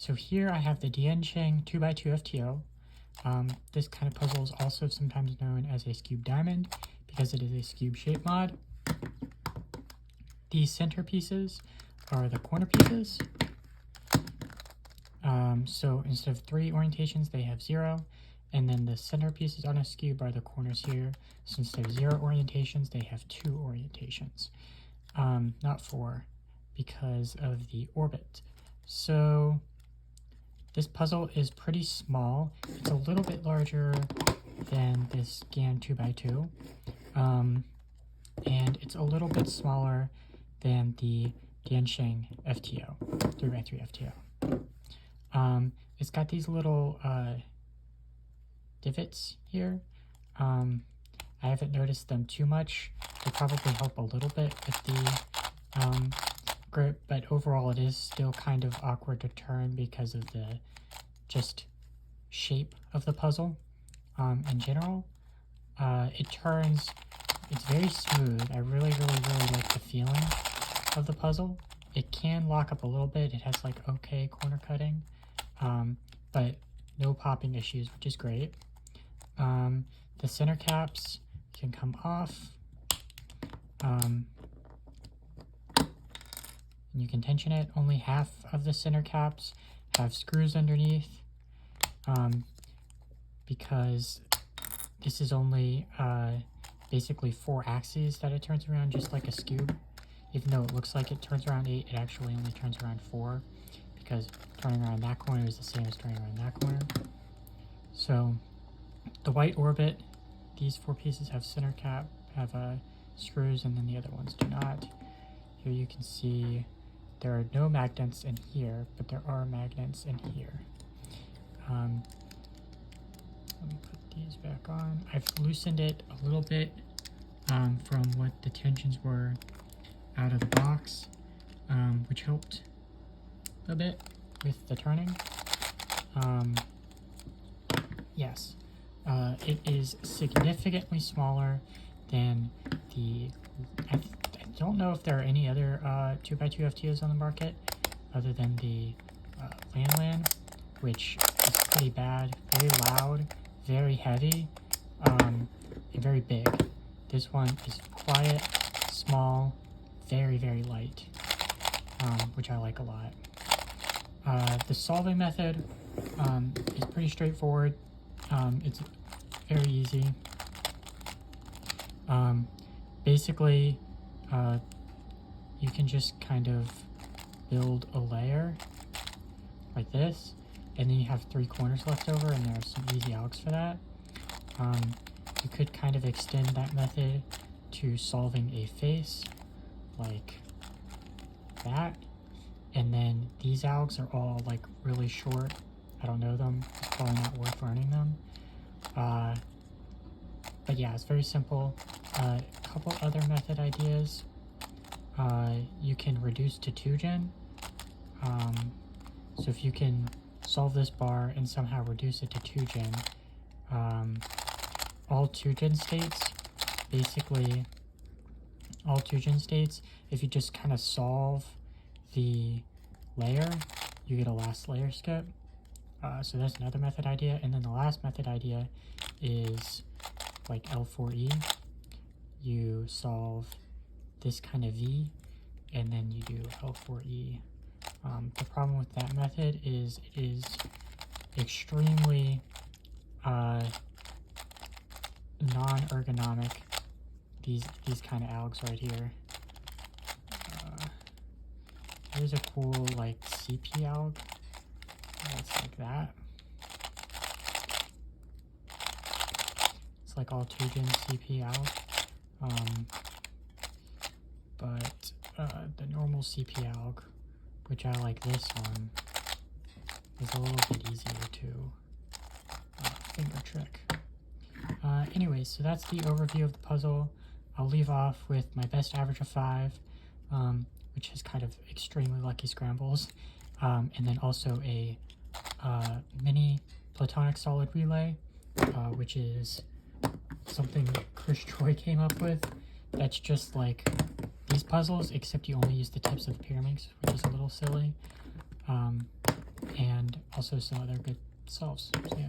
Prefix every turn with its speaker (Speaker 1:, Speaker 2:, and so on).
Speaker 1: So here I have the Diansheng 2x2 FTO. This kind of puzzle is also sometimes known as a cube diamond because it is a cube shape mod. These center pieces are the corner pieces. So instead of 3 orientations, they have 0. And then the center pieces on this cube are the corners here. So instead of 0 orientations, they have 2 orientations. Not 4 because of the orbit. So this puzzle is pretty small. It's a little bit larger than this GAN 2x2. And it's a little bit smaller than the Diansheng FTO, 3x3 FTO. It's got these little divots here. I haven't noticed them too much. They probably help a little bit with the grip, but overall it is still kind of awkward to turn because of the just shape of the puzzle. In general, it's very smooth. I really like the feeling of the puzzle. It can lock up a little bit. It has like okay corner cutting, but no popping issues, which is great. The center caps can come off. You can tension it. Only half of the center caps have screws underneath, because this is only basically 4 axes that it turns around, just like a cube. Even though it looks like it turns around 8, it actually only turns around 4, because turning around that corner is the same as turning around that corner. So the white orbit, these 4 pieces have center cap, have screws, and then the other ones do not. Here you can see there are no magnets in here, but there are magnets in here. Let me put these back on. I've loosened it a little bit from what the tensions were out of the box, which helped a bit with the turning. Yes, it is significantly smaller than the... I don't know if there are any other 2x2 FTOs on the market other than the Lan, which is pretty bad, very loud, very heavy, and very big. This one is quiet, small, very light, which I like a lot. The solving method is pretty straightforward. It's very easy. Basically, you can just kind of build a layer like this, and then you have 3 corners left over, and there are some easy algs for that. You could kind of extend that method to solving a face like that, and then these algs are all like really short. I don't know them, it's probably not worth learning them. But yeah, it's very simple. A couple other method ideas. You can reduce to 2-gen. So if you can solve this bar and somehow reduce it to 2-gen, all 2-gen states, basically all 2-gen states, if you just kind of solve the layer, you get a last layer skip. So that's another method idea. And then the last method idea is like L4E. You solve this kind of V, and then you do L4E. The problem with that method is it is extremely non-ergonomic. These kind of algs right here. Here's a cool like CP alg. It's like that. It's like all 2-gen CP alg. But the normal CP alg, which I like this one, is a little bit easier to finger trick. Anyways, so that's the overview of the puzzle. I'll leave off with my best average of 5, which is kind of extremely lucky scrambles, and then also a mini platonic solid relay, which is something Chris Troy came up with. That's just like these puzzles, except you only use the tips of the pyramids, which is a little silly. and also some other good solves. So yeah.